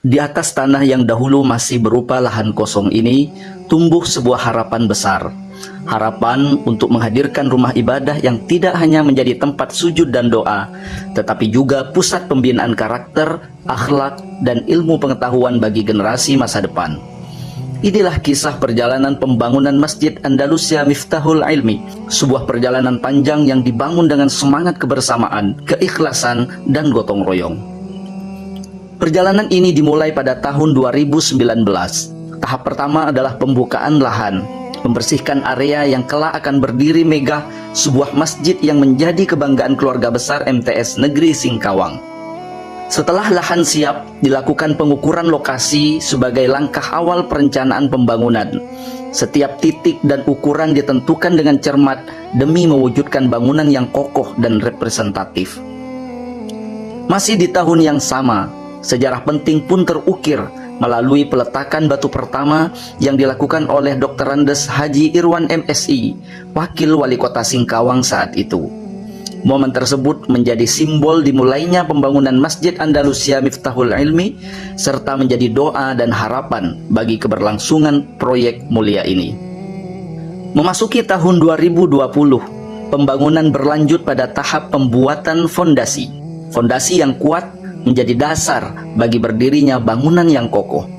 Di atas tanah yang dahulu masih berupa lahan kosong ini, tumbuh sebuah harapan besar. Harapan untuk menghadirkan rumah ibadah yang tidak hanya menjadi tempat sujud dan doa, tetapi juga pusat pembinaan karakter, akhlak, dan ilmu pengetahuan bagi generasi masa depan. Inilah kisah perjalanan pembangunan Masjid Andalusia Miftahul Ilmi, sebuah perjalanan panjang yang dibangun dengan semangat kebersamaan, keikhlasan, dan gotong royong. Perjalanan ini dimulai pada tahun 2019. Tahap pertama adalah pembukaan lahan, membersihkan area yang kelak akan berdiri megah, sebuah masjid yang menjadi kebanggaan keluarga besar MTS Negeri Singkawang. Setelah lahan siap, dilakukan pengukuran lokasi sebagai langkah awal perencanaan pembangunan. Setiap titik dan ukuran ditentukan dengan cermat demi mewujudkan bangunan yang kokoh dan representatif. Masih di tahun yang sama, sejarah penting pun terukir melalui peletakan batu pertama yang dilakukan oleh Dr. Andes Haji Irwan MSI, Wakil Wali Kota Singkawang saat itu. Momen tersebut menjadi simbol dimulainya pembangunan Masjid Andalusia Miftahul Ilmi, serta menjadi doa dan harapan bagi keberlangsungan proyek mulia ini. Memasuki tahun 2020, pembangunan berlanjut pada tahap pembuatan fondasi. Fondasi yang kuat menjadi dasar bagi berdirinya bangunan yang kokoh.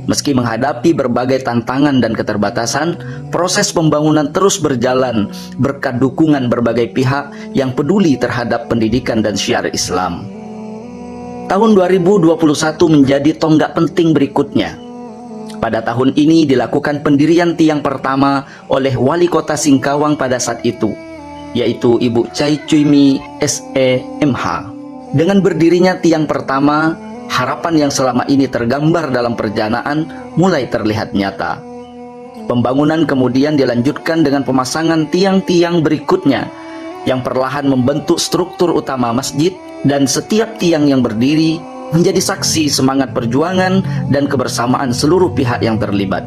Meski menghadapi berbagai tantangan dan keterbatasan, proses pembangunan terus berjalan berkat dukungan berbagai pihak yang peduli terhadap pendidikan dan syiar Islam. Tahun 2021 menjadi tonggak penting berikutnya. Pada tahun ini dilakukan pendirian tiang pertama oleh Wali Kota Singkawang pada saat itu, yaitu Ibu Chai Cuimi SE.MH. Dengan berdirinya tiang pertama, harapan yang selama ini tergambar dalam perencanaan mulai terlihat nyata. Pembangunan kemudian dilanjutkan dengan pemasangan tiang-tiang berikutnya yang perlahan membentuk struktur utama masjid, dan setiap tiang yang berdiri menjadi saksi semangat perjuangan dan kebersamaan seluruh pihak yang terlibat.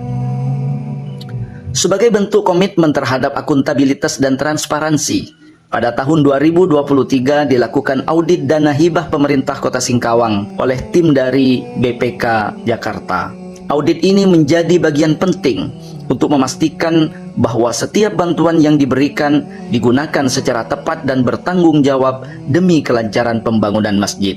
Sebagai bentuk komitmen terhadap akuntabilitas dan transparansi, pada tahun 2023 dilakukan audit dana hibah pemerintah Kota Singkawang oleh tim dari BPK Jakarta. Audit ini menjadi bagian penting untuk memastikan bahwa setiap bantuan yang diberikan digunakan secara tepat dan bertanggung jawab demi kelancaran pembangunan masjid.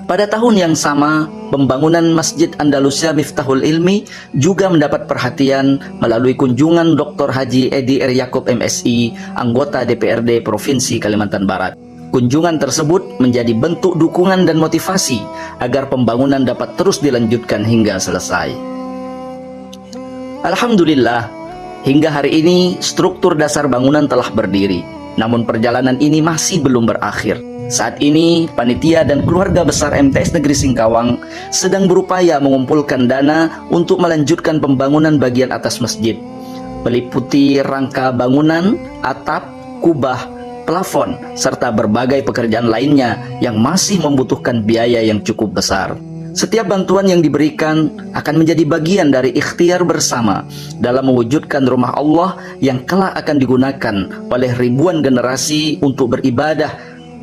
Pada tahun yang sama, pembangunan Masjid Andalusia Miftahul Ilmi juga mendapat perhatian melalui kunjungan Dr. Haji Edi R. Yaakob MSI, anggota DPRD Provinsi Kalimantan Barat. Kunjungan tersebut menjadi bentuk dukungan dan motivasi agar pembangunan dapat terus dilanjutkan hingga selesai. Alhamdulillah, hingga hari ini struktur dasar bangunan telah berdiri. Namun perjalanan ini masih belum berakhir. Saat ini, panitia dan keluarga besar MTS Negeri Singkawang sedang berupaya mengumpulkan dana untuk melanjutkan pembangunan bagian atas masjid, meliputi rangka bangunan, atap, kubah, plafon, serta berbagai pekerjaan lainnya yang masih membutuhkan biaya yang cukup besar. Setiap bantuan yang diberikan akan menjadi bagian dari ikhtiar bersama dalam mewujudkan rumah Allah yang kelak akan digunakan oleh ribuan generasi untuk beribadah,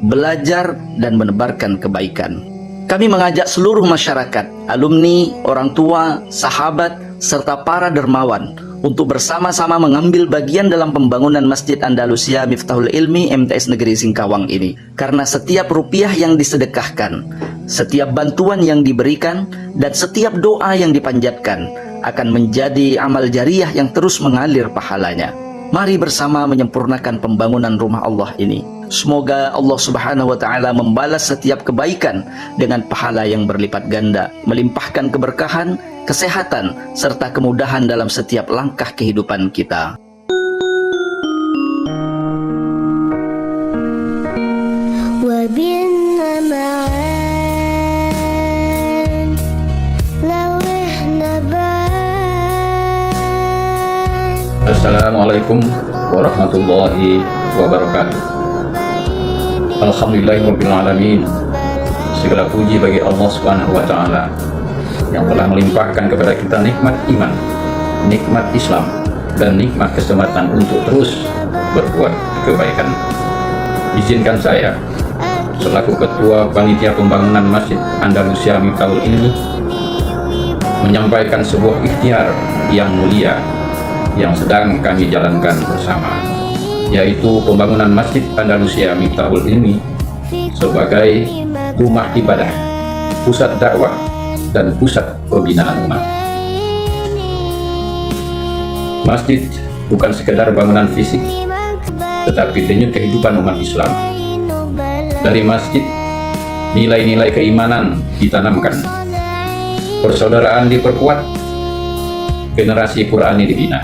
belajar, dan menebarkan kebaikan. Kami mengajak seluruh masyarakat, alumni, orang tua, sahabat, serta para dermawan untuk bersama-sama mengambil bagian dalam pembangunan Masjid Andalusia Miftahul Ilmi MTS Negeri Singkawang ini. Karena setiap rupiah yang disedekahkan, setiap bantuan yang diberikan, dan setiap doa yang dipanjatkan akan menjadi amal jariah yang terus mengalir pahalanya. Mari bersama menyempurnakan pembangunan rumah Allah ini. Semoga Allah Subhanahu wa Ta'ala membalas setiap kebaikan dengan pahala yang berlipat ganda, melimpahkan keberkahan, kesehatan, serta kemudahan dalam setiap langkah kehidupan kita. Assalamualaikum warahmatullahi wabarakatuh. Alhamdulillahirrabbilalamin. Segala puji bagi Allah Subhanahu wa Ta'ala yang telah melimpahkan kepada kita nikmat iman, nikmat Islam, dan nikmat kesempatan untuk terus berbuat kebaikan. Izinkan saya selaku Ketua Panitia Pembangunan Masjid Andalusia Miftahul Ilmi menyampaikan sebuah ikhtiar yang mulia yang sedang kami jalankan bersama, yaitu pembangunan Masjid Andalusia Miftahul Ilmi sebagai rumah ibadah, pusat dakwah, dan pusat pembinaan umat. Masjid bukan sekedar bangunan fisik, tetapi denyut kehidupan umat Islam. Dari masjid, nilai-nilai keimanan ditanamkan, persaudaraan diperkuat, generasi Qurani dibina,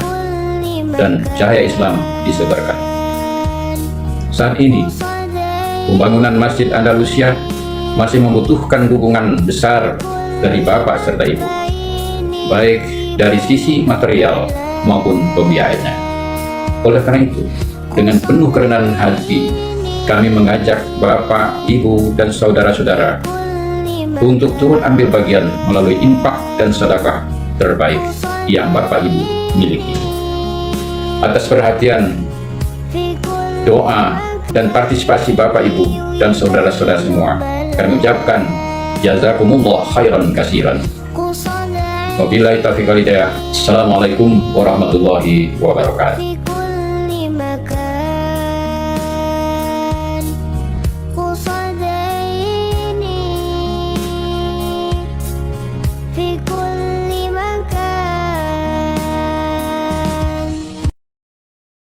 dan cahaya Islam disebarkan. Saat ini, pembangunan Masjid Andalusia masih membutuhkan dukungan besar dari Bapak serta Ibu, baik dari sisi material maupun pembiayanya. Oleh karena itu, dengan penuh kerendahan hati, kami mengajak Bapak, Ibu, dan saudara-saudara untuk turut ambil bagian melalui infak dan sedekah terbaik yang Bapak Ibu miliki. Atas perhatian, doa, dan partisipasi Bapak Ibu dan saudara-saudara semua, kami ucapkan jazakumullah khairan kasiran. Wabillahi taufiq wal hidayah. Assalamualaikum warahmatullahi wabarakatuh.